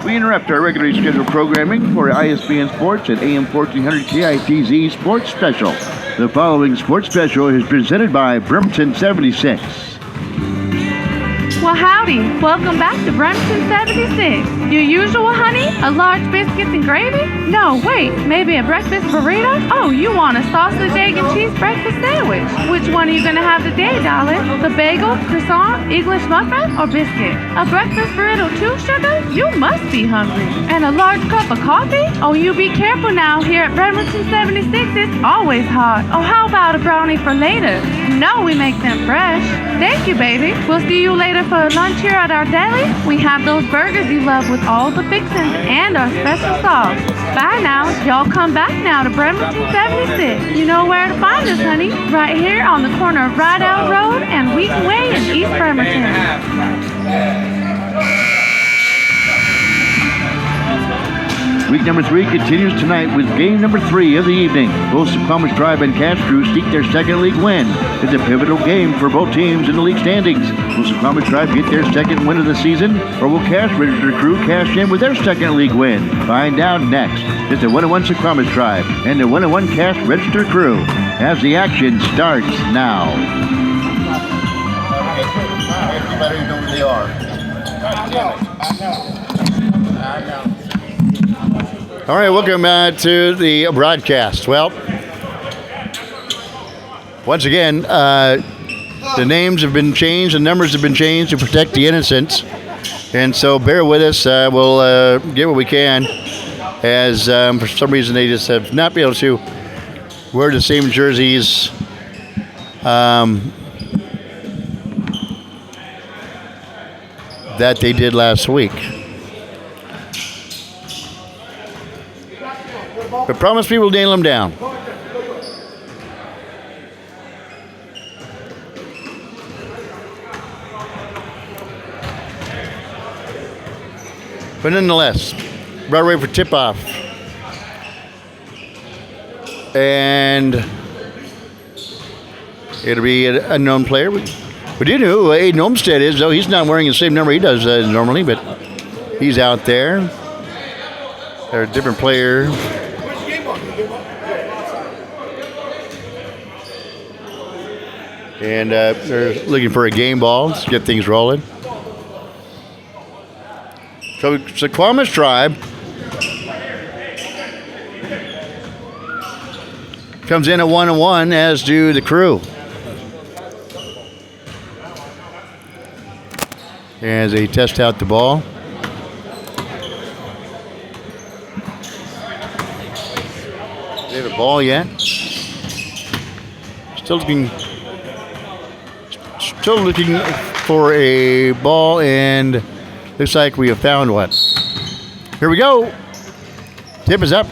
We interrupt our regularly scheduled programming for ISBN Sports at AM 1400 KITZ Sports Special. The following sports special is presented by Bremerton 76. Well, howdy. Welcome back to Bremerton 76. Your usual, honey? A large biscuits and gravy? No, wait. Maybe a breakfast burrito? Oh, you want a sausage, egg, and cheese breakfast sandwich. Which one are you going to have today, darling? The bagel, croissant, English muffin, or biscuit? A breakfast burrito too, sugar? You must be hungry. And a large cup of coffee? Oh, you be careful now. Here at Bremerton 76, it's always hot. Oh, how about a brownie for later? You know we make them fresh. Thank you, baby. We'll see you later for lunch here at our deli. We have those burgers you love with all the fixings and our special sauce. Bye now. Y'all come back now to Bremerton 76. You know where to find us, honey. Right here on the corner of Rideout Road and Wheaton Way in East Bremerton. Week number 3 continues tonight with game number 3 of the evening. Both Suquamish Tribe and Cash Crew seek their second league win. It's a pivotal game for both teams in the league standings. Will Suquamish Tribe get their second win of the season, or will Cash Register Crew cash in with their second league win? Find out next. It's the 1-1 Suquamish Tribe and the 1-1 Cash Register Crew as the action starts now. Everybody knows who they are. I know. All right, welcome to the broadcast. Well, once again, the names have been changed, the numbers have been changed to protect the innocents. And so bear with us. We'll get what we can, as for some reason they just have not been able to wear the same jerseys that they did last week. But promise me we'll nail them down. But nonetheless, right away for tip-off. And it'll be an unknown player. We do know who Aiden Olmstead is, though. He's not wearing the same number he does normally, but he's out there. They're a different player. And they're looking for a game ball to get things rolling. So Suquamish Tribe comes in at 1-1, as do the Crew. As they test out the ball. They have a ball yet? Still looking for a ball, and looks like we have found one. Here we go. Tip is up.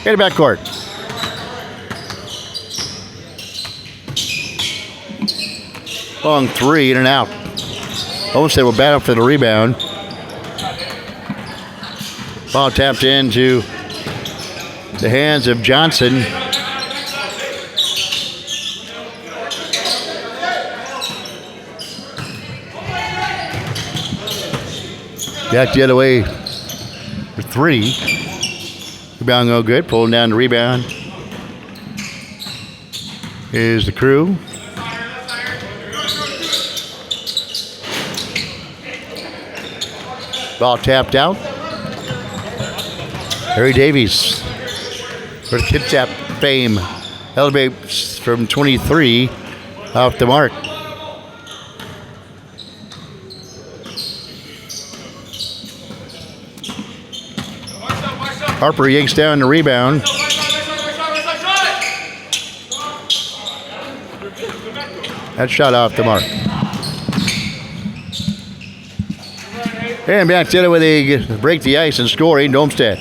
In the backcourt. Long three, in and out. Olmstead will battle for the rebound. Ball tapped into the hands of Johnson. Back the other way for three. Rebound no good. Pulling down the rebound is the Crew. Ball tapped out. Harry Davies for the Kitsap fame. Elevates from 23 off the mark. Harper yanks down the rebound. That shot off the mark. And back to it where they break the ice and score. Aiden Olmstead.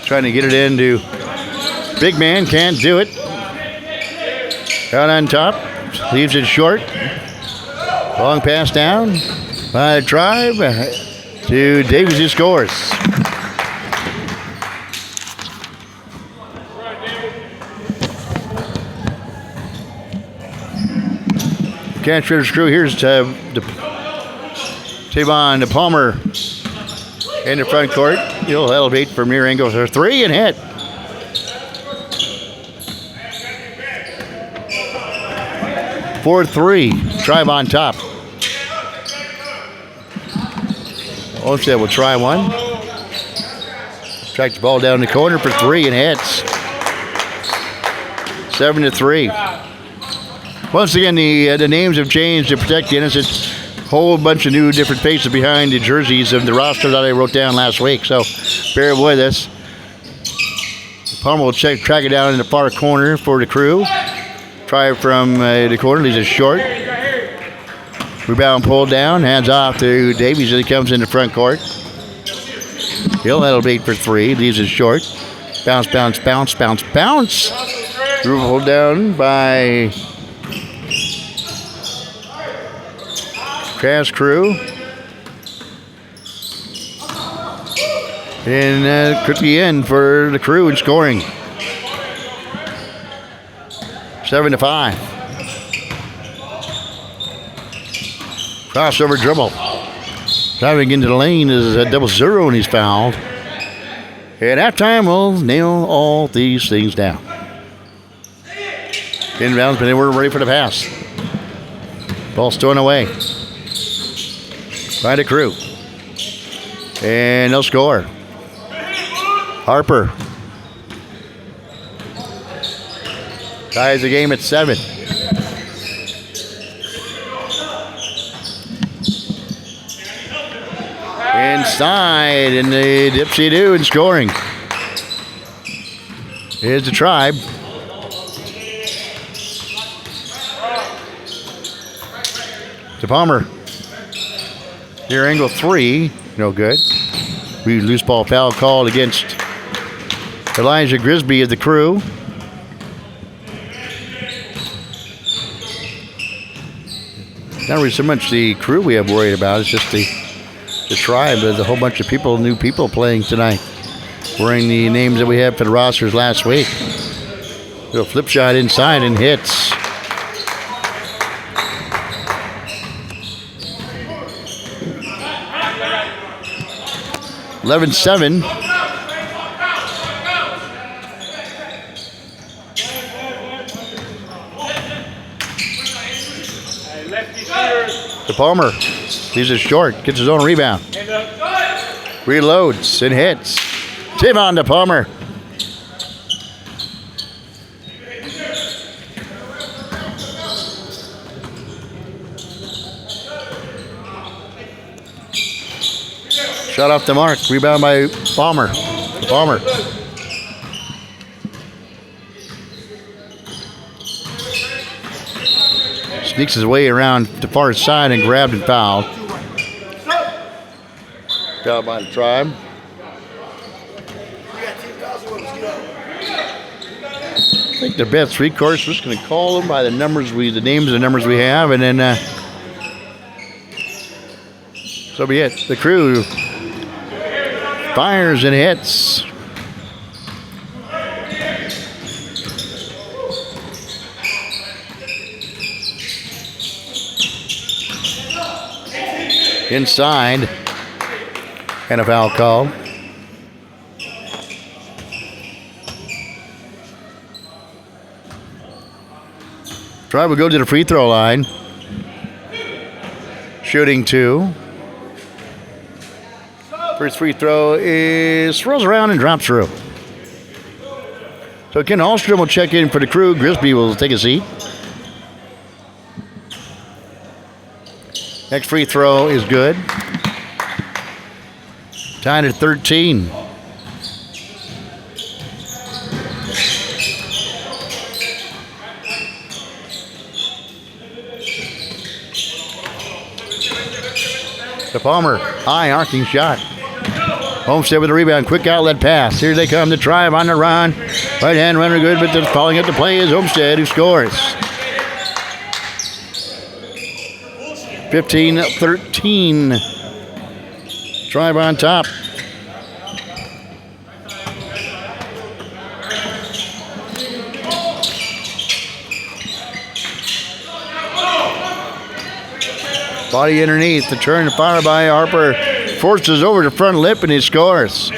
Trying to get it into big man, can't do it. Out on top, leaves it short. Long pass down by the Tribe to Davies, who scores. Cash register crew. Here's Tavon to Palmer in the front court. He'll elevate from near angle for 3 and hit. For 3. Tribe on top. Olmsted will try one. Track the ball down the corner for 3 and hits. 7-3. Once again, the names have changed to protect the innocent. Whole bunch of new different faces behind the jerseys of the roster that I wrote down last week. So bear with us. Palmer will track it down in the far corner for the crew. Try from the corner, leaves it short. Rebound pulled down, hands off to Davies as he comes in the front court. He'll elevate for 3, leaves it short. Bounce, bounce, bounce, bounce, bounce. Pulled down by Crash Crew. And quickly in for the crew in scoring. 7-5. Crossover dribble. Driving into the lane is a 0-0 and he's fouled. And at halftime, we'll nail all these things down. Inbounds, but they weren't ready for the pass. Ball's thrown away by the crew. And they'll score. Harper ties the game at 7. Inside, and the dipsy-do and scoring. Here's the Tribe. To Palmer. Near angle 3, no good. We loose ball foul called against Elijah Grisby of the crew. Not really so much the crew we have worried about, it's just the Tribe. There's a whole bunch of new people playing tonight. Wearing the names that we had for the rosters last week. Little flip shot inside and hits. (11-7). To Palmer. He's a short. Gets his own rebound. Reloads and hits. Tavon to Palmer. Shot off the mark. Rebound by Palmer. Palmer. Sneaks his way around the far side and grabbed and fouled. Fouled by the Tribe. I think the best recourse, we're just going to call them by the names and the numbers we have, and then so be it. The crew fires and hits. Inside, and a foul call. Tribe will go to the free throw line. Shooting 2. First free throw swirls around and drops through. So Ken Hallstrom will check in for the crew. Grisby will take a seat. Next free throw is good. Tied at 13. To Palmer, high arcing shot. Olmsted with the rebound, quick outlet pass. Here they come, the Tribe on the run. Right hand runner good, but just calling it the play is Olmsted who scores. 15-13. Tribe on top. Body underneath. The turn fired by Harper. Forces over the front lip and he scores.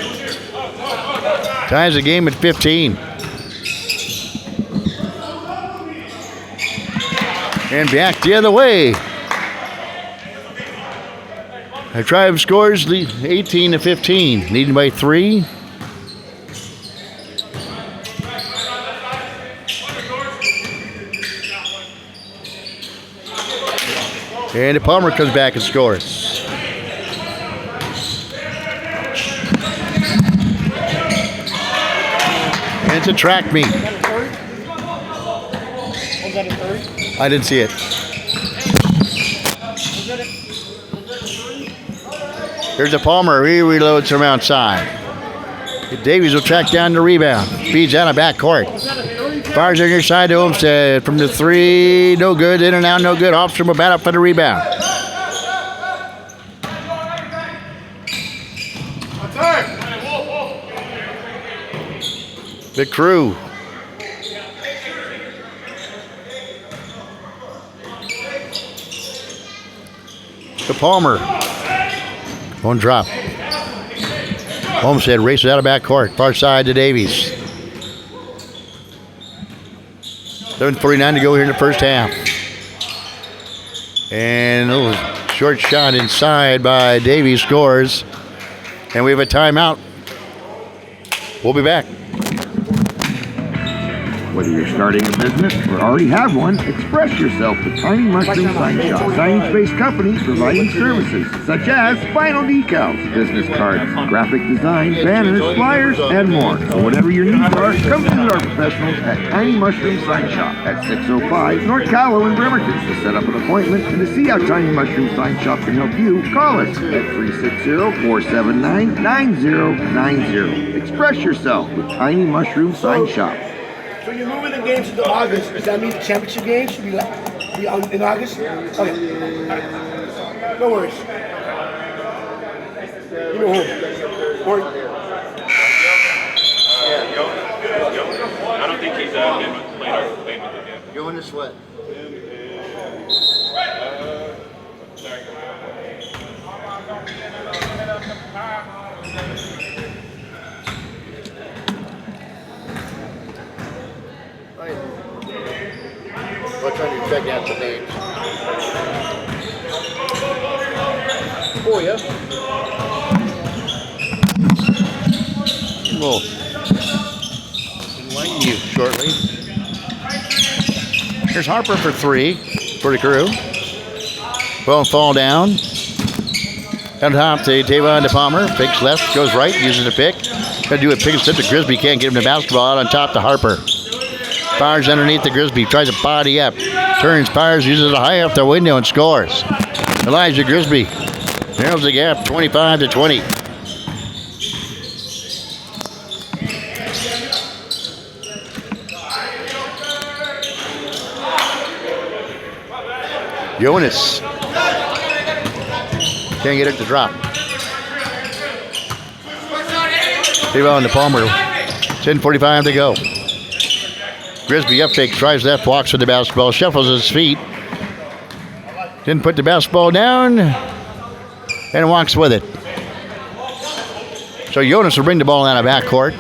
Ties the game at 15. And back the other way. The Tribe scores 18-15, leading by 3. And Palmer comes back and scores. And it's a track meet. Was that a 30? I didn't see it. Here's a Palmer. He reloads from outside. Davies will track down the rebound. Feeds out of backcourt. Fires on your side to Homestead. From the 3, no good. In and out, no good. Offstrom will bat up for the rebound. The Crew. To Palmer. One drop. Homestead races out of backcourt. Far side to Davies. 7:49 to go here in the first half. And a little short shot inside by Davies scores. And we have a timeout. We'll be back. Whether you're starting a business or already have one, express yourself with Tiny Mushroom Sign Shop. Science-based company providing services such as vinyl decals, business cards, graphic design, banners, flyers, and more. So whatever your needs are, come visit our professionals at Tiny Mushroom Sign Shop at 605 North Callow in Bremerton. To set up an appointment and to see how Tiny Mushroom Sign Shop can help you, call us at 360-479-9090. Express yourself with Tiny Mushroom Sign Shop. So you're moving the games into August. Does that mean the championship game should be in August? Okay. No worries. You go home. Or I don't think he's played with it yet. Going to sweat. We're trying to check out the names. Oh, yeah. We'll enlighten you shortly. Here's Harper for 3 for the Crew. Won't fall down. On top to Tavon to Palmer. Fakes left, goes right, uses the pick. Got to do a pick and slip to Grisby. Can't get him the basketball out on top to Harper. Fires underneath the Grisby. Tries to body up. Turns, fires, uses it high off the window and scores. Elijah Grisby narrows the gap 25-20. Jonas. Can't get it to drop. Rebound to Palmer. 10:45 to go. Grisby up fake, tries left, walks with the basketball, shuffles his feet. Didn't put the basketball down and walks with it. So Jonas will bring the ball out of backcourt.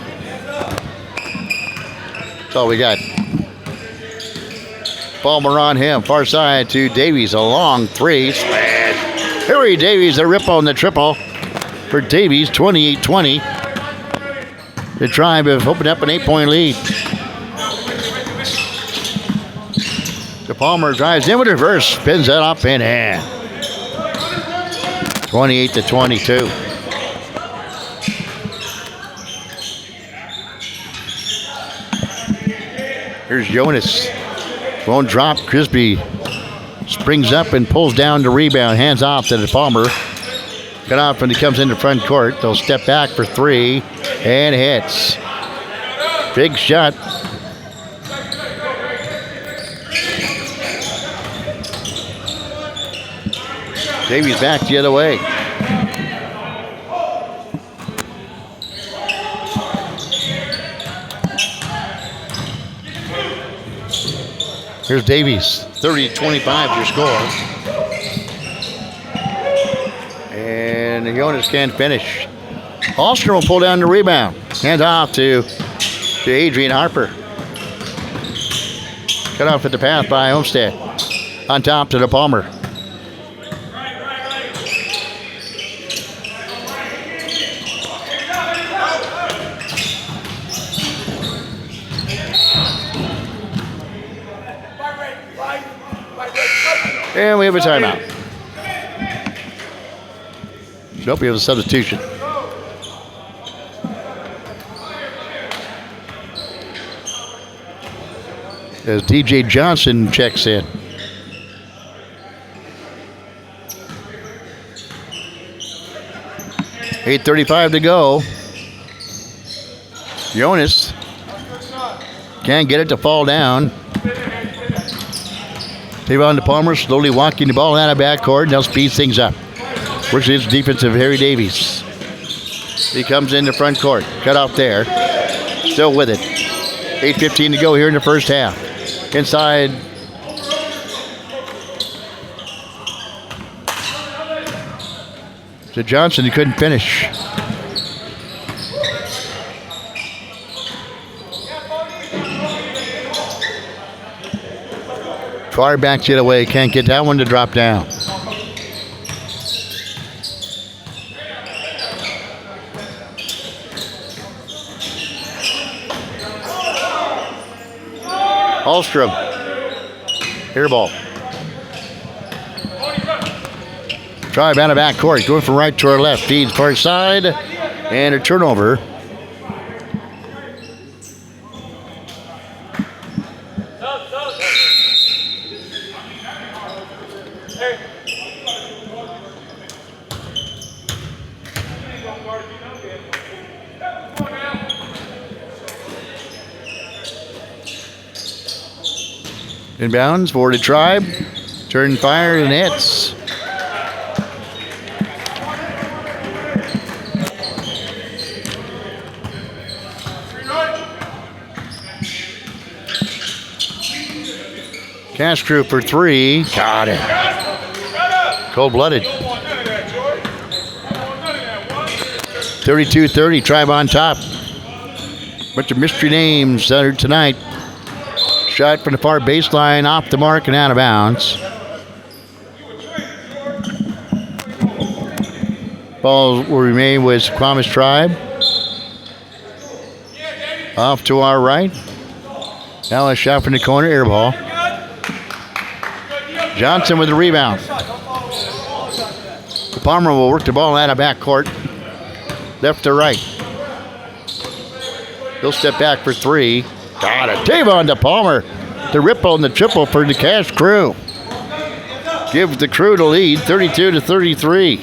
That's all we got. Palmer on him, far side to Davies, a long 3. Slash. Harry Davies, a rip on the triple for Davies, 28-20. The Tribe have opened up an 8-point lead. The Palmer drives in with reverse, spins that up in hand. 28-22. Here's Jonas. Won't drop. Grisby springs up and pulls down the rebound. Hands off to the Palmer. Cut off when he comes into front court. They'll step back for 3 and hits. Big shot. Davies back the other way. Here's Davies, 30-25 your score. And the Jonas can't finish. Alstrom will pull down the rebound. Hands off to Adrian Harper. Cut off at the path by Olmsted. On top to the Palmer. And we have a timeout. Nope, we have a substitution. As DJ Johnson checks in. $8:35 to go. Jonas can't get it to fall down. Tavon DePalmer slowly walking the ball out of backcourt. Now speeds things up. Works his defensive Harry Davies. He comes in the front court. Cut off there. Still with it. 8:15 to go here in the first half. Inside. To Johnson, he couldn't finish. Far backs it away. Can't get that one to drop down. Alstrom. Air ball. Drive out of backcourt. Going from right to our left. Feeds far side. And a turnover. Inbounds for the Tribe. Turn fire and hits. Castro for three. Got it. Cold-blooded. 32-30. Tribe on top. Bunch of mystery names centered tonight. Shot from the far baseline, off the mark and out of bounds. Ball will remain with Suquamish Tribe. Off to our right. Now a shot from the corner, air ball. Johnson with the rebound. Palmer will work the ball out of backcourt. Left to right. He'll step back for three. Got it. Tavon DePalmer. The ripple and the triple for the Cash Crew. Give the Crew the lead, 32-33.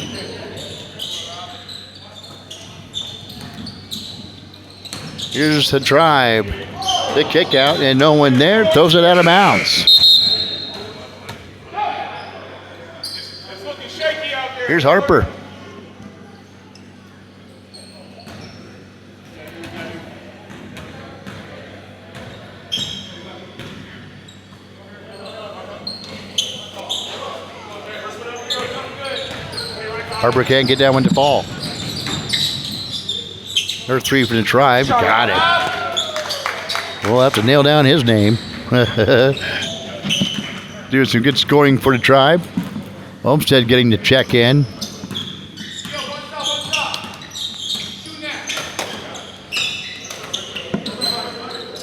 Here's the Tribe. The kick out and no one there. Throws it out of bounds. Here's Harper. Harper can't get that one to fall. There's three for the Tribe. Got it. We'll have to nail down his name. Doing some good scoring for the Tribe. Olmsted getting the check in.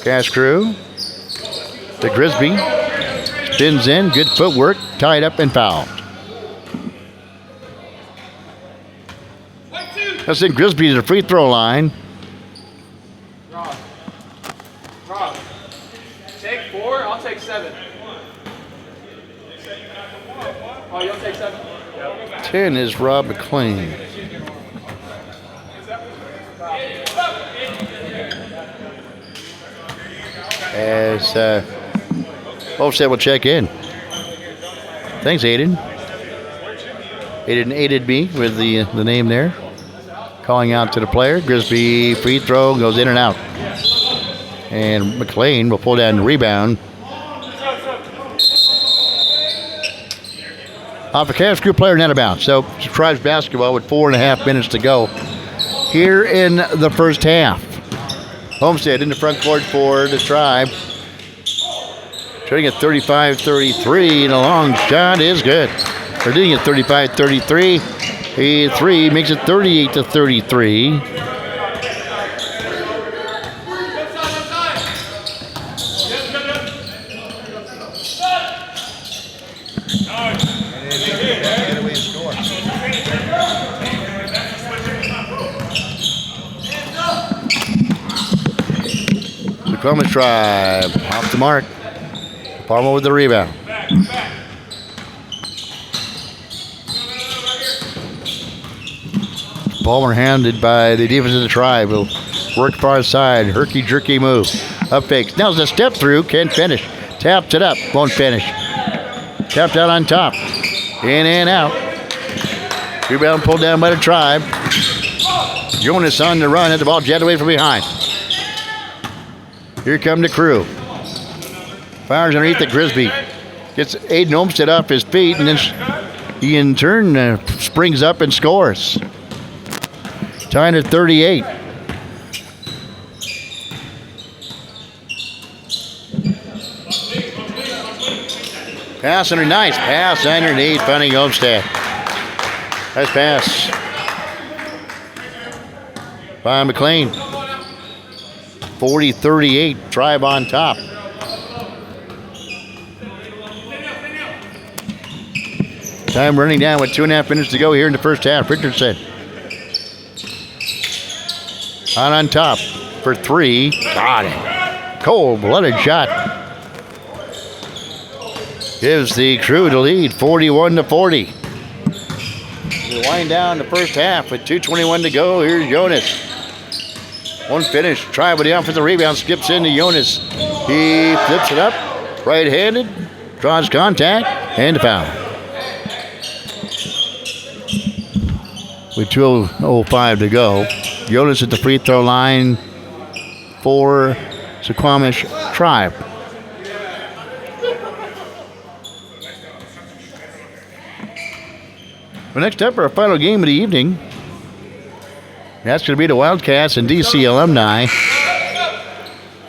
Cash Crew. To Grisby. Spins in. Good footwork. Tied up and fouled. I think Grisby to the free throw line. Rob. Take 4, I'll take 7. Oh, you'll take 7? 10 is Rob McLean. As Olmsted will check in. Thanks, Aiden. Aiden aided me with the name there. Calling out to the player. Grisby free throw goes in and out. And McLean will pull down the rebound. off a cash group player and out of bounds. So Tribes basketball with 4.5 minutes to go here in the first half. Homestead in the front court for the Tribe. Shooting at 35-33, and a long shot is good. They're doing it 35-33. A three makes it 38-33. Suquamish Tribe off the mark. Palmer with the rebound. Palmer handed by the defense of the Tribe. Will work far side. Herky-jerky move. Up fakes. Now's a step through. Can't finish. Taps it up. Won't finish. Tapped out on top. In and out. Rebound pulled down by the Tribe. Jonas on the run. At the ball jetted away from behind. Here come the Crew. Fires underneath the Grisby. Gets Aiden Olmsted off his feet, and then he in turn springs up and scores. Tying at 38. Pass under, nice pass underneath, finding Olmsted. Nice pass by McLean. 40-38, Tribe on top. Time running down with 2.5 minutes to go here in the first half. Richardson on top for three. Got it. Cold-blooded shot. Gives the Crew the lead, 41-40. We wind down the first half with 2:21 to go. Here's Jonas. One finish. Tribe with the offensive rebound. Skips into Jonas. He flips it up. Right-handed. Draws contact. And a foul. With 2:05 to go. Jonas at the free throw line for Suquamish Tribe. Well, next up, our final game of the evening. That's going to be the Wildcats and DC Alumni.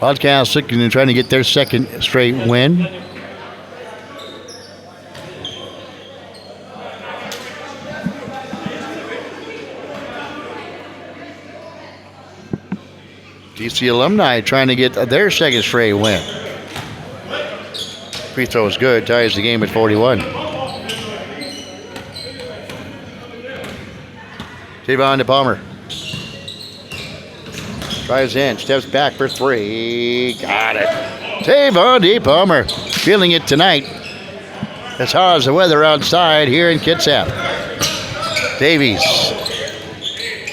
Wildcats looking and trying to get their second straight win. DC Alumni trying to get their second straight win. Free throw is good. Ties the game at 41. Tavon to Palmer. Drives in, steps back for three. Got it. Tavon D. Palmer feeling it tonight. As hard as the weather outside here in Kitsap. Davies.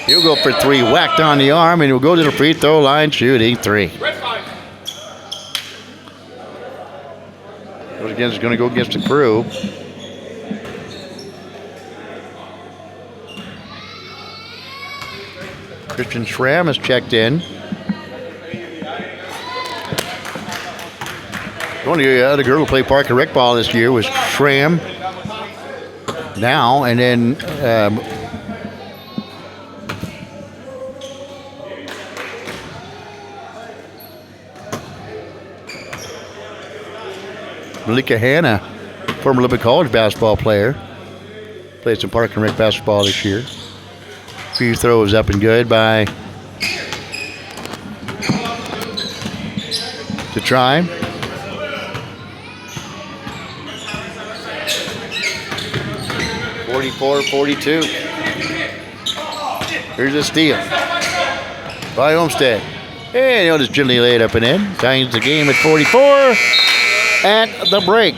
He'll go for three. Whacked on the arm, and he'll go to the free throw line shooting three. He's going to go against the Crew. Christian Schramm has checked in. The only other girl who played Parker Rec ball this year was Schramm. Now, and then Malika Hanna, former Olympic College basketball player. Played some Parker Rec basketball this year. Few throws up and good by the Tribe. (44-42). Here's a steal by Olmsted. And he'll just gently lay it up and in. Ties the game at 44 at the break.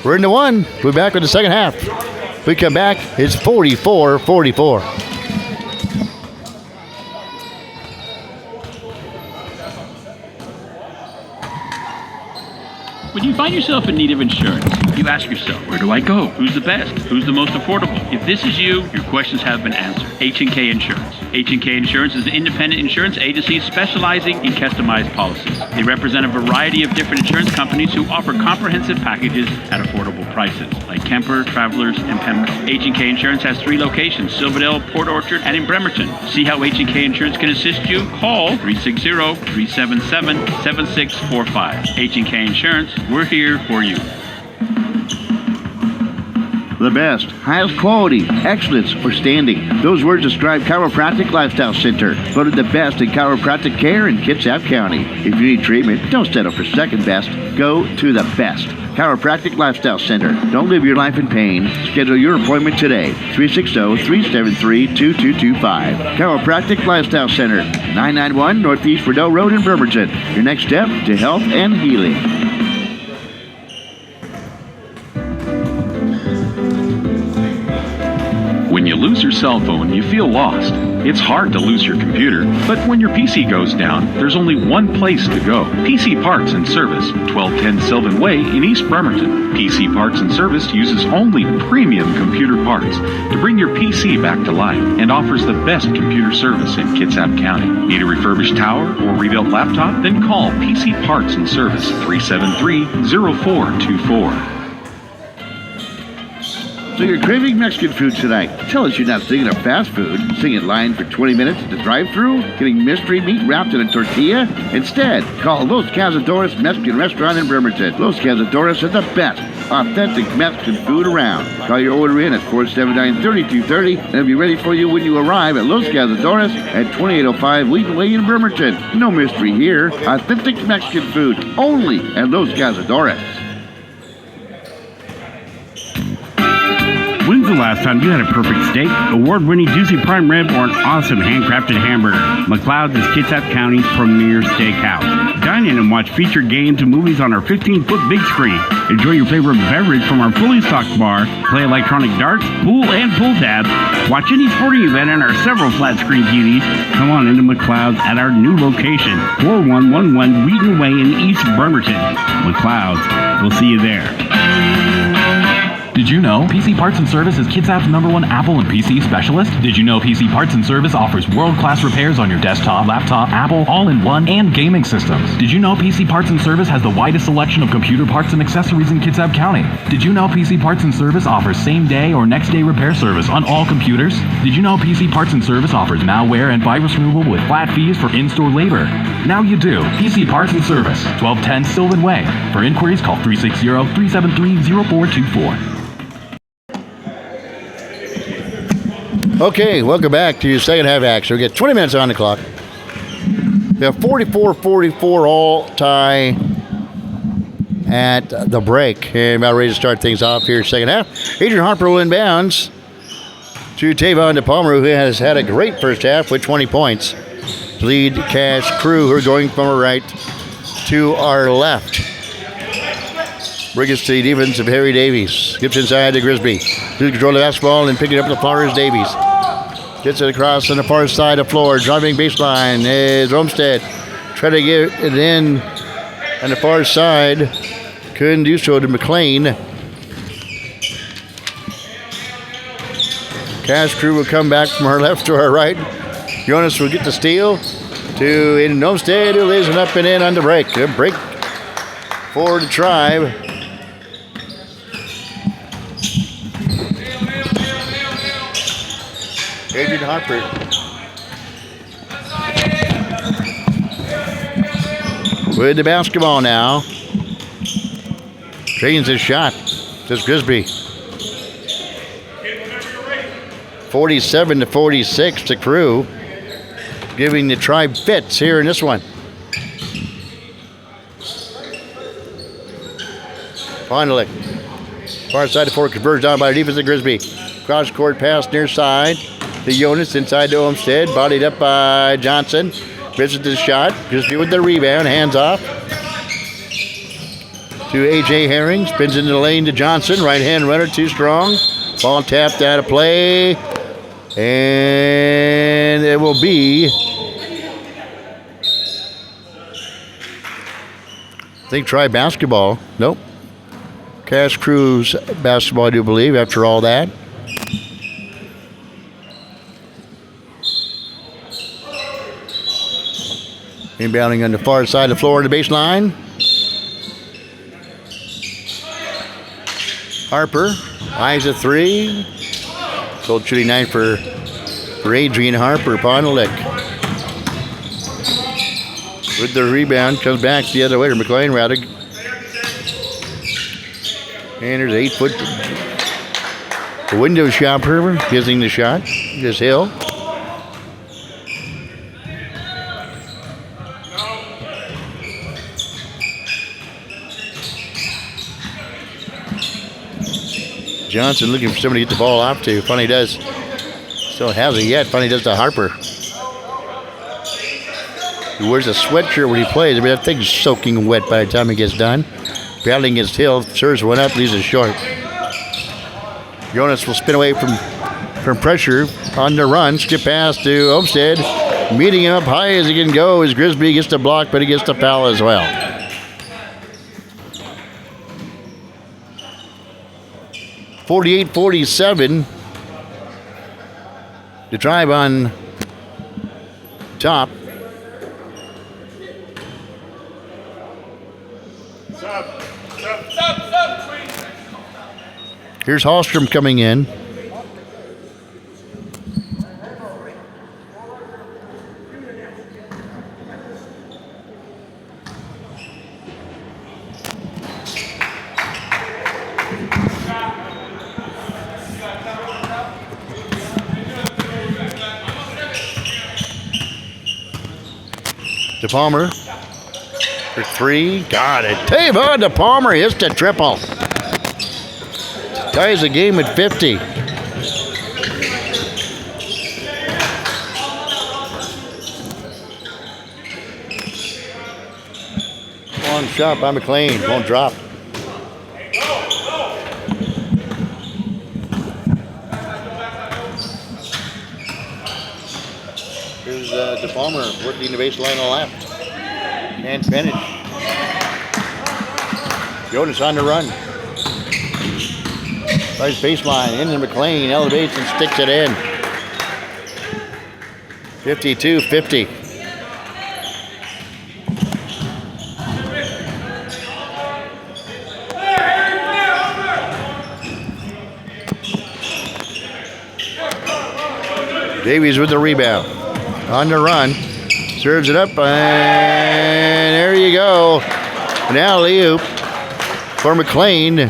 We're into one. We're back with the second half. We come back, it's 44-44. When you find yourself in need of insurance, You ask yourself, where do I go? Who's the best? Who's the most affordable? If this is you, your questions have been answered. H&K Insurance. H&K Insurance is an independent insurance agency specializing in customized policies. They represent a variety of different insurance companies who offer comprehensive packages at affordable prices, like Kemper, Travelers, and Pembroke. H&K Insurance has 3 locations, Silverdale, Port Orchard, and in Bremerton. See how H&K Insurance can assist you? Call 360-377-7645. H&K Insurance, we're here for you. The best, highest quality, excellence, or standing. Those words describe Chiropractic Lifestyle Center, voted the best in chiropractic care in Kitsap County. If you need treatment, don't settle for second best. Go to the best. Chiropractic Lifestyle Center. Don't live your life in pain. Schedule your appointment today. 360-373-2225. Chiropractic Lifestyle Center. 991 Northeast Rideau Road in Bremerton. Your next step to health and healing. When you lose your cell phone, you feel lost. It's hard to lose your computer, but when your PC goes down, there's only one place to go. PC Parts and Service, 1210 Sylvan Way in East Bremerton. PC Parts and Service uses only premium computer parts to bring your PC back to life and offers the best computer service in Kitsap County. Need a refurbished tower or rebuilt laptop? Then call PC Parts and Service, 373-0424. So you're craving Mexican food tonight. Tell us you're not thinking of fast food, sitting in line for 20 minutes at the drive-thru, getting mystery meat wrapped in a tortilla. Instead, call Los Cazadores Mexican Restaurant in Bremerton. Los Cazadores are the best authentic Mexican food around. Call your order in at 479-3230 and it'll be ready for you when you arrive at Los Cazadores at 2805 Wheaton Way in Bremerton. No mystery here. Authentic Mexican food only at Los Cazadores. When's the last time you had a perfect steak, award-winning juicy prime rib, or an awesome handcrafted hamburger? McLeod's is Kitsap County's premier steakhouse. Dine in and watch featured games and movies on our 15-foot big screen. Enjoy your favorite beverage from our fully stocked bar. Play electronic darts, pool, and pull tabs. Watch any sporting event in our several flat-screen TVs. Come on into McLeod's at our new location, 4111 Wheaton Way in East Bremerton. McLeod's. We'll see you there. Did you know PC Parts and Service is Kitsap's #1 Apple and PC specialist? Did you know PC Parts and Service offers world-class repairs on your desktop, laptop, Apple, all-in-one, and gaming systems? Did you know PC Parts and Service has the widest selection of computer parts and accessories in Kitsap County? Did you know PC Parts and Service offers same-day or next-day repair service on all computers? Did you know PC Parts and Service offers malware and virus removal with flat fees for in-store labor? Now you do. PC Parts and Service, 1210 Sylvan Way. For inquiries, call 360-373-0424. Okay, welcome back to your second half action. We get 20 minutes on the clock. We have 44-44 all tie at the break. And about ready to start things off here second half. Adrian Harper will inbounds to Tavon DePalmer, who has had a great first half with 20 points. Lead Cash Crew, who are going from our right to our left. Bring us to the defense of Harry Davies. Gets inside to Grisby. Loses control of the basketball and picking up the far is Davies. Gets it across on the far side of the floor. Driving baseline is Olmstead. Try to get it in on the far side. Couldn't do so to McLean. Cash Crew will come back from our left to our right. Jonas will get the steal to Aiden Olmstead, who lays it up and in on the break. Good break for the Tribe. Adrian Harper. With the basketball now. Trains his shot. Says Grisby. 47-46 to Crew. Giving the Tribe fits here in this one. Finally. Far side of 4 converged down by the defense of Grisby. Cross court pass near side. To Jonas inside to Olmstead. Bodied up by Johnson. Misses the shot. Grisby with the rebound. Hands off. To A.J. Herring. Spins into the lane to Johnson. Right hand runner too strong. Ball tapped out of play. And it will be, I think, Tribe basketball. Nope. Cash Crew's basketball, I do believe, after all that. Inbounding on the far side of the floor to the baseline. Harper, eyes a three. Cold shooting night for Adrian Harper. Pondelik with the rebound, comes back the other way to McLean rather. And there's 8 foot window shopper kissing the shot. Just Hill. Johnson looking for somebody to get the ball off to. Funny does. Still has it yet. Funny does to Harper. He wears a sweatshirt when he plays. I mean, that thing's soaking wet by the time he gets done. Battling against Hill. Serves one up, leaves it short. Jonas will spin away from pressure on the run. Skip pass to Olmsted. Meeting him up high as he can go as Grisby gets the block, but he gets the foul as well. .48-47. The drive on top. Here's Hallstrom coming in. To Palmer for three. Got it. Tavon to Palmer hits the triple. Ties the game at 50. One shot by McLean. Won't drop. Here's DePalmer working the baseline on the left. And finish. Jonas on the run. Right baseline into McLean. Elevates and sticks it in. 52-50. Davies with the rebound. On the run. Serves it up, and there you go. An alley-oop for McLean,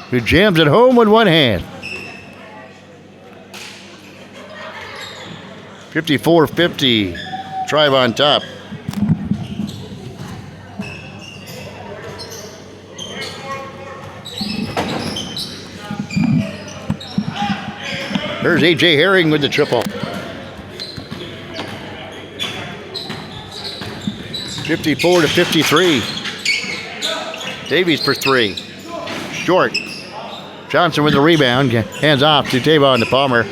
who jams it home with one hand. 54-50. Drive on top. There's A.J. Herring with the triple. 54-53. Davies for three. Short. Johnson with the rebound. Hands off to Tavon to Palmer.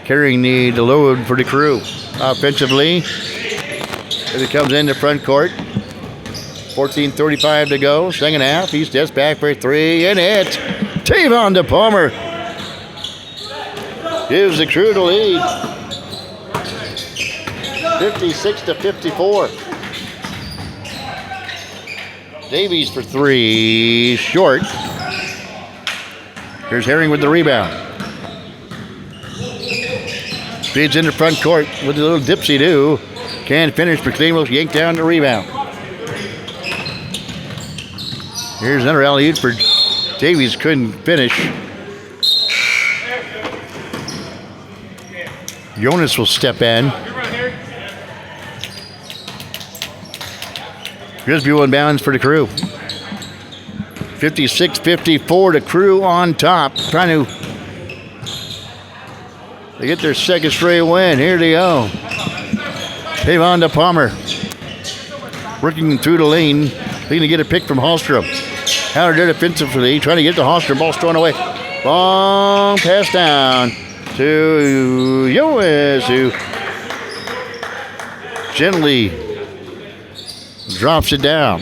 Carrying the load for the Crew. Offensively, as it comes into front court. 14:35 to go. Second half. He steps back for three and hits. Tavon to Palmer. Gives the Crew the lead. 56-54. Davies for three, short. Here's Herring with the rebound. Feeds into front court with a little dipsy-do. Can't finish, McLean will yank down the rebound. Here's another alley-oop for Davies, couldn't finish. Jonas will step in. Grisby will inbounds for the Crew. 56-54, the Crew on top. Trying to get their second straight win. Here they go. Tavon to Palmer. Working through the lane. Looking to get a pick from Hallstrom. Counter there defensively. Trying to get the Hallstrom. Ball thrown away. Long pass down to Yoes, who gently drops it down.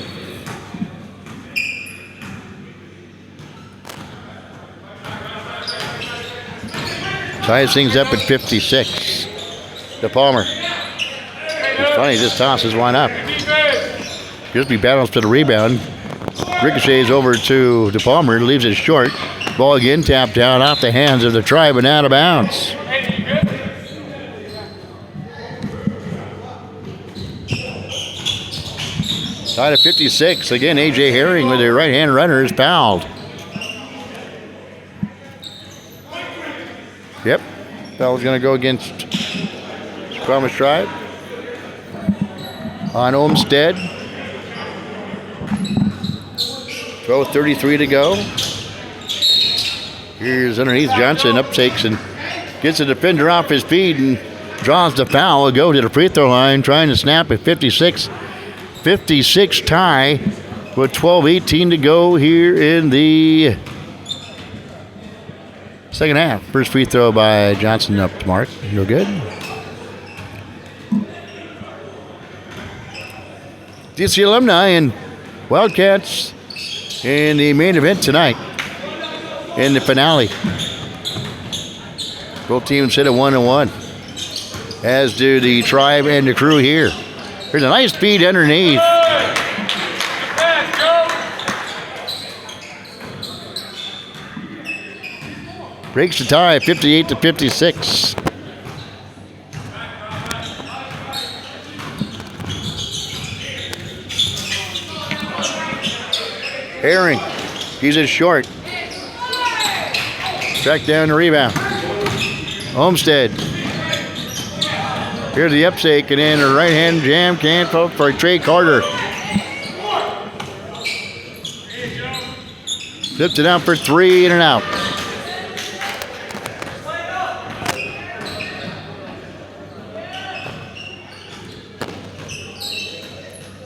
Ties things up at 56. To Palmer. It's funny, this toss is one up. Grisby battles for the rebound. Ricochets over to Palmer, leaves it short. Ball again tapped down off the hands of the Tribe and out of bounds. Tied at 56. Again, A.J. Herring with the right-hand runner is fouled. Yep. Foul's going to go against Suquamish Tribe. On Olmsted. 12:33 to go. Here's underneath Johnson, uptakes and gets the defender off his feet and draws the foul. Will go to the free throw line, trying to snap at 56 tie with 12:18 to go here in the second half. First free throw by Johnson up to mark. No good. DC Alumni and Wildcats in the main event tonight in the finale. Both teams hit a 1-1, as do the Tribe and the Crew here. There's a nice feed underneath. Breaks the tie, 58-56. Herring, he's it short. Track down the rebound. Olmsted. Here's the uptake, and then a right-hand jam can't fall for Trey Carter. Flips it out for three, in and out.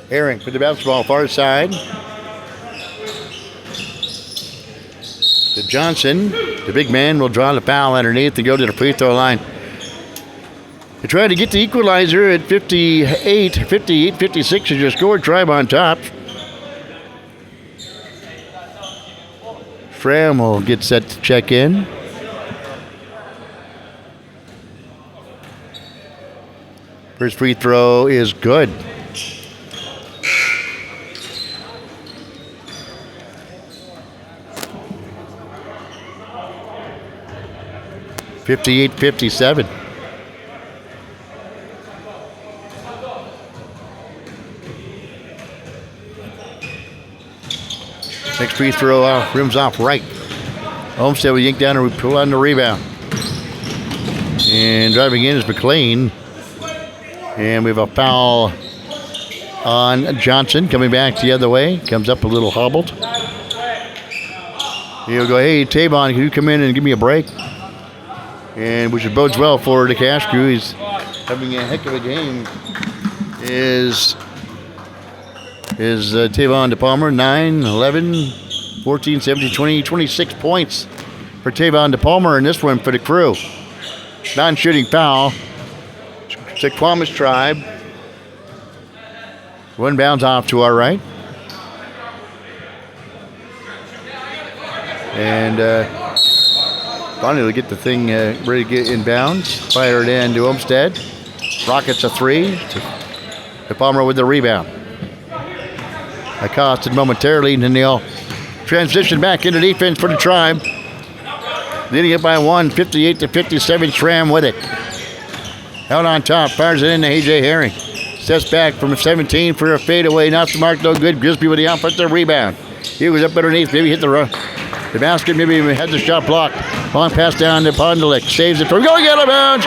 Herring for the basketball, far side. To Johnson. The big man will draw the foul underneath and go to the free throw line. They tried to get the equalizer at 58-56 as your score. Tribe on top. Fram will get set to check in. First free throw is good. (58-57). Next free throw rims off right. Olmsted will yank down and pull on the rebound. And driving in is McLean. And we have a foul on Johnson. Coming back the other way. Comes up a little hobbled. He'll go, hey, Tavon, can you come in and give me a break? And which bodes well for the Cash Crew. He's having a heck of a game. Is Tavon DePalmer, 9, 11, 14, 17, 20, 26 points for Tavon DePalmer in this one for the Crew. Non-shooting foul. Suquamish Tribe. One bounds off to our right. And finally, we get the thing ready to get in bounds. Fire it in to Olmsted. Rockets a three. DePalmer with the rebound. Accosted momentarily, and then they'll transition back into defense for the Tribe. Leading it by one, 58-57. Schramm with it. Out on top, fires it into A.J. Herring. Steps back from 17 for a fadeaway. Not the mark, no good. Grisby with the offensive rebound. He was up underneath, maybe hit the basket, maybe had the shot blocked. Long pass down to Pondelik. Saves it from going out of bounds.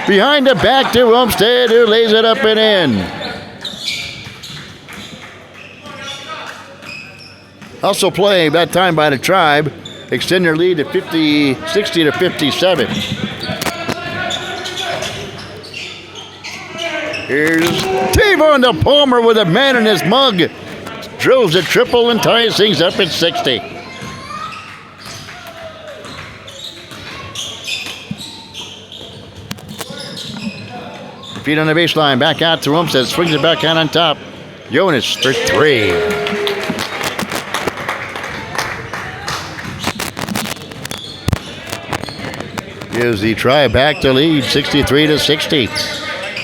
Behind the back to Olmsted, who lays it up and in. Also play that time by the Tribe. Extend their lead to 60-57. Here's Tavon DePalmer with a man in his mug. Drills a triple and ties things up at 60. Feet on the baseline, back out to Olmsted, swings it back out on top. Jonas for three. gives the Tribe back to lead 63-60.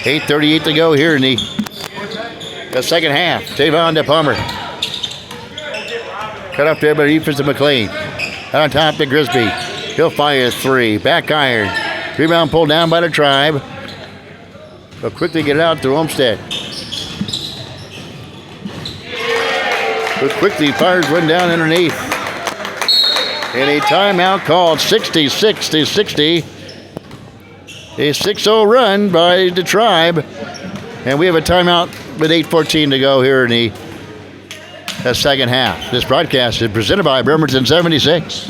8:38 to go here in the second half. Tavon to Palmer. Cut up there by defense of McLean. On top to Grisby. He'll fire a three. Back iron. Rebound pulled down by the Tribe. They'll quickly get it out to Olmsted. Who quickly fires one down underneath. And a timeout called 66-60. A 6-0 run by the Tribe. And we have a timeout with 8:14 to go here in the second half. This broadcast is presented by Bremerton 76.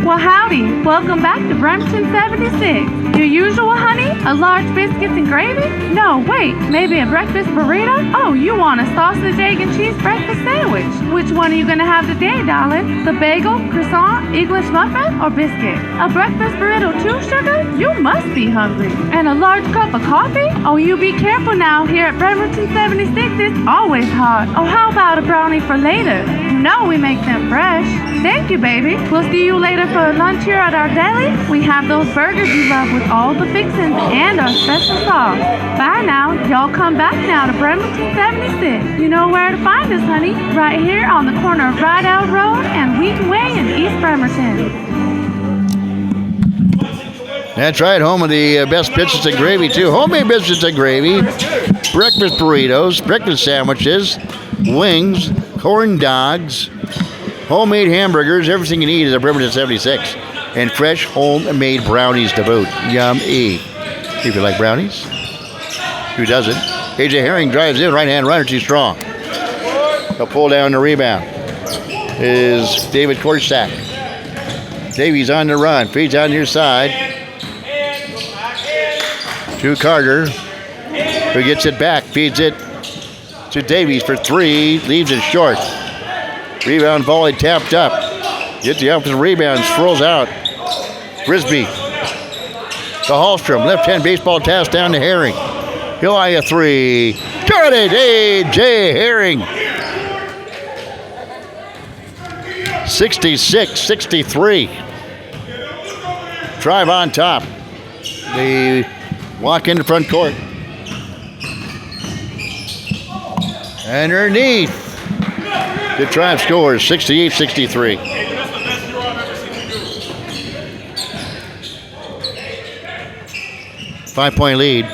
Well, howdy. Welcome back to Bremerton 76. Your usual, honey? A large biscuits and gravy? No, wait. Maybe a breakfast burrito? Oh, you want a sausage, egg, and cheese breakfast sandwich. Which one are you going to have today, darling? The bagel, croissant, English muffin, or biscuit? A breakfast burrito too, sugar? You must be hungry. And a large cup of coffee? Oh, you be careful now. Here at Bremerton 76, it's always hot. Oh, how about a brownie for later? You know we make them fresh. Thank you, baby. We'll see you later for lunch here at our deli. We have those burgers you love with all the fixings and our special sauce. Bye now. Y'all come back now to Bremerton 76. You know where to find us, honey. Right here on the corner of Rydell Road and Wheaton Way in East Bremerton. That's right, home of the best biscuits and gravy, too. Homemade biscuits and gravy, breakfast burritos, breakfast sandwiches, wings, corn dogs, homemade hamburgers, everything you need is at Bremerton 76. And fresh homemade brownies to boot. Yum-y. If you like brownies. Who doesn't? A.J. Herring drives in, right-hand runner too strong. He'll pull down the rebound. Is David Korsak. Davies on the run, feeds on your side. To Carter, who gets it back, feeds it to Davies for three, leaves it short. Rebound volley tapped up. Get the offensive rebound, swirls out. Grisby to Hallstrom, left-hand baseball toss down to Herring. He'll eye a three. Got it, A.J. Herring. 66-63. Drive on top. They walk into front court. Underneath. The Tribe scores 68-63. Five-point lead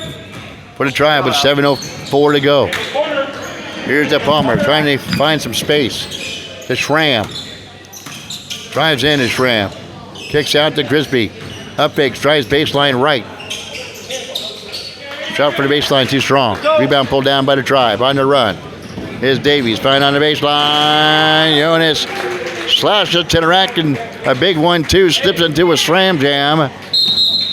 for the Tribe with 7:04 to go. Here's the Palmer trying to find some space. To Schramm. Drives in to Schramm. Kicks out to Grisby. Up fakes, tries baseline right. Shot for the baseline too strong. Rebound pulled down by the Tribe. On the run. Here's Davies. Find on the baseline. Jonas slashes to the rack and a big 1-2. Slips into a slam jam. And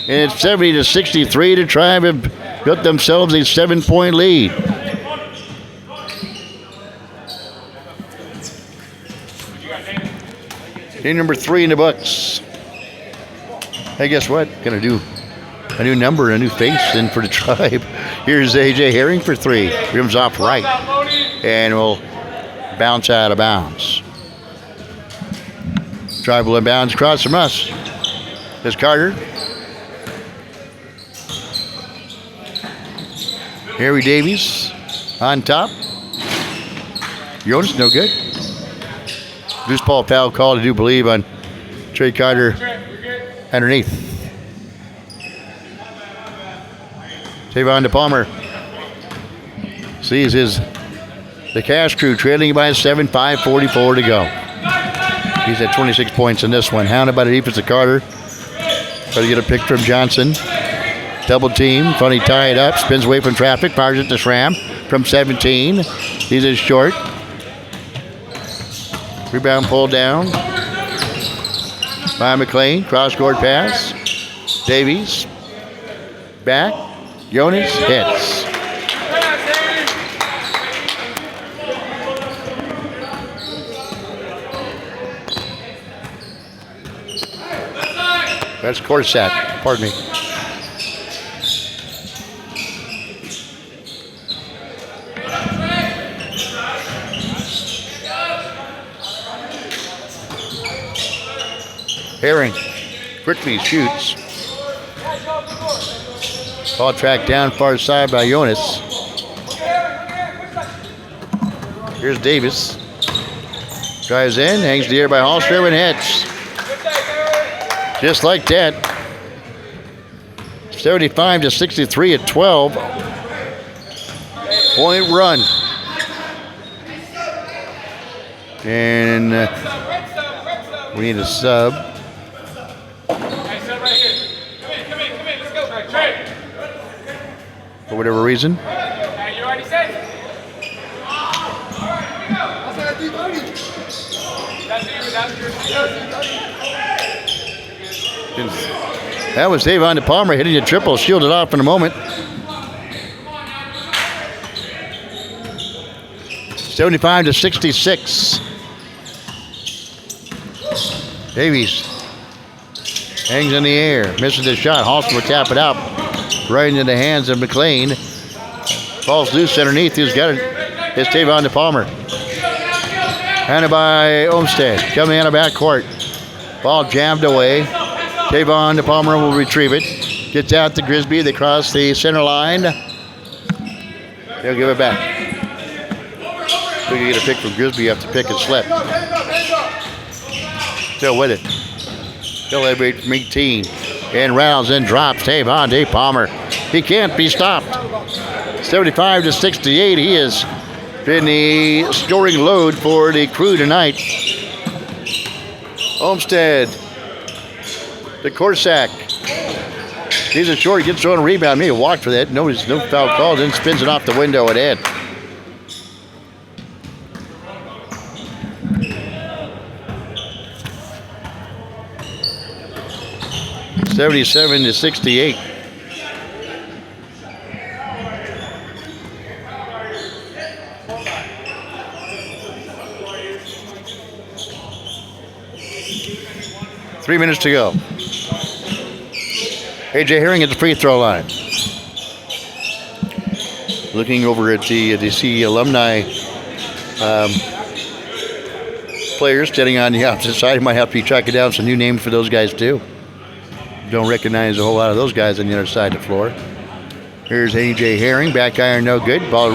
it's 70-63. The Tribe have built themselves a 7-point lead. Game number 3 in the books. Hey, guess what? Gonna do a new number and a new face in for the Tribe. Here's A.J. Herring for three. Rims off right. And will bounce out of bounds. Tribe will inbounds across from us. Here's Carter. Harry Davies on top. Jonas, no good. Loose ball foul call, I do believe, on Trey Carter underneath. Tavon to Palmer. Sees the Cash Crew trailing by 7, 5:44 to go. He's at 26 points in this one. Hounded by the defensive Carter. Try to get a pick from Johnson. Double team. Funny tie it up. Spins away from traffic. Fires it to Schramm from 17. He's in short. Rebound pulled down by McLean. Cross-court pass. Davies. Back. Jonas hits. That's Korsak. Pardon me. Herring Quickly shoots. Ball tracked down far side by Jonas. Here's Davis. Drives in, hangs the air by Hallstrom and hits. Just like that. 75-63 at 12. Point run. And we need a sub. For whatever reason. You already said it. That was Davon DePalmer hitting a triple, shielded off in a moment. 75-66. Davies hangs in the air, misses the shot. Halston will tap it out right into the hands of McLean. Falls loose underneath. Who's got it? It's Davon DePalmer. Handed by Olmsted. Coming in the backcourt. Ball jammed away. Davon DePalmer will retrieve it. Gets out to Grisby. They cross the center line. They'll give it back. So you get a pick from Grisby, you have to pick and slip. Still with it. Still elevated from 18. And rounds and drops Davon DePalmer. He can't be stopped. 75-68. He has been the scoring load for the Crew tonight. Olmsted to Corsack. He's a short, gets on a rebound. Maybe walked for that. No foul called. Then spins it off the window and in. (77-68). Three minutes to go. A.J. Herring at the free throw line. Looking over at the DC alumni players standing on the opposite side. He might have to be tracking down some new names for those guys too. Don't recognize a whole lot of those guys on the other side of the floor. Here's A.J. Herring. Back iron no good. Ball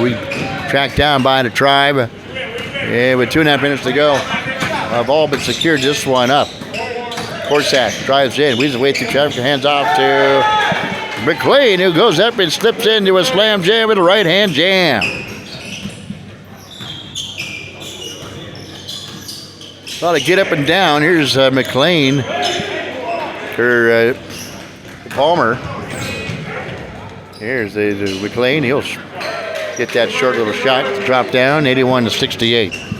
tracked down by the Tribe. And with 2.5 minutes to go, I've all but secured this one up. Corsack drives in, weaves his way through traffic, hands off to McLean, who goes up and slips into a slam jam with a right-hand jam. A lot of get up and down. Here's McLean, or Palmer. Here's the McLean. He'll get that short little shot, drop down, 81-68.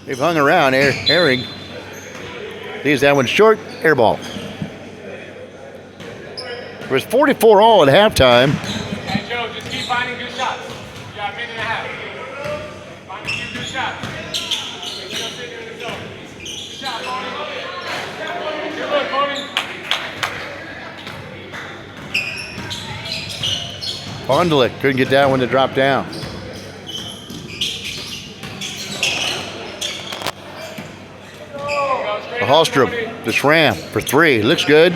They've hung around. Herring leaves that one short. Air ball. It was 44 all at halftime. Hey, Joe, just keep finding good shots. You got a minute and a half. Find a few good shots. Make sure you don't sit there in the zone. Good shot, Tony. Good look, Tony. Pondelik couldn't get that one to drop down. Hallstrom, the SRAM for three. Looks good.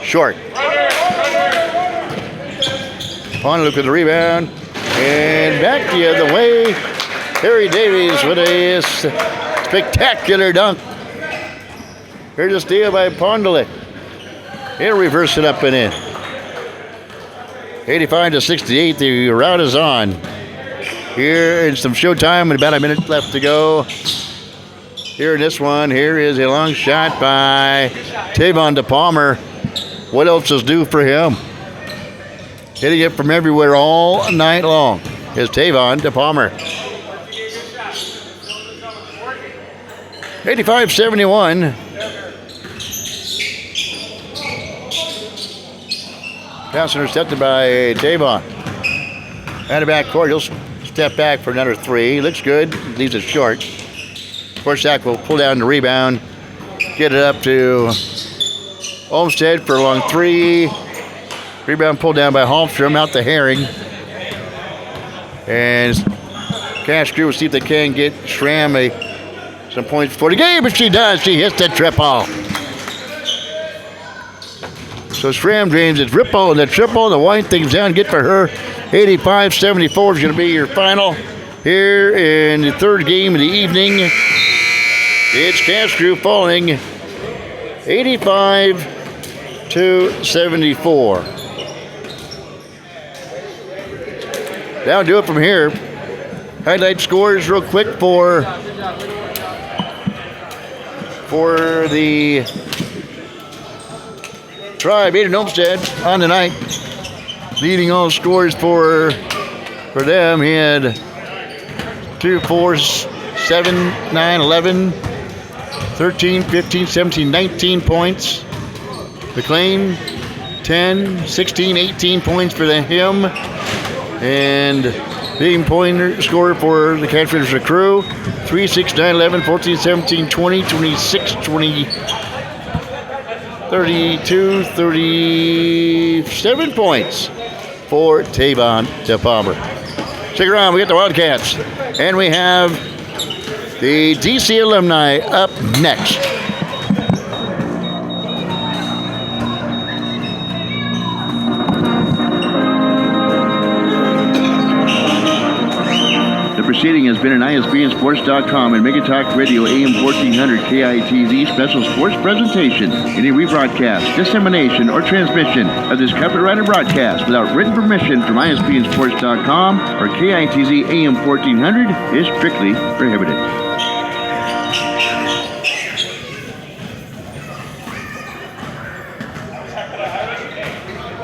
Short. Pondelik with the rebound. And back the other way. Harry Davies with a spectacular dunk. Here's a steal by Pondelik. He'll reverse it up and in. 85-68. The route is on. Here is some showtime with about a minute left to go. Here in this one, here is a long shot by Davon DePalmer. What else is due for him? Hitting it from everywhere all night long is Davon DePalmer. 85-71. Pass intercepted by Davon. Out of back court, he'll step back for another three. Looks good, leaves it short. Corsack will pull down the rebound, get it up to Olmsted for a long three. Rebound pulled down by Hallstrom, out to Herring. And Cash Crew will see if they can get SRAM a some points for the game, but she does. She hits the triple. So Scram James, it's Ripple and the triple, the wind things down, get for her. 85-74 is going to be your final here in the third game of the evening. It's Castro falling 85-74. That'll do it from here. Highlight scores real quick for the Tribe. Aiden Olmstead on the night, leading all scores for them. He had 2, 4, 7, 9, 11, 13, 15, 17, 19 points. McLean, 10, 16, 18 points for him. And leading pointer scorer for the Catfish crew, 3, 6, 9, 11, 14, 17, 20, 26, 20, 32, 37 points for Tavon DePalmer. Stick around, we got the Wildcats. And we have the DC alumni up next. The proceeding has been an ISBNsports.com and Megatalk Radio AM 1400 KITZ special sports presentation. Any rebroadcast, dissemination, or transmission of this copyrighted broadcast without written permission from ISBNsports.com or KITZ AM 1400 is strictly prohibited.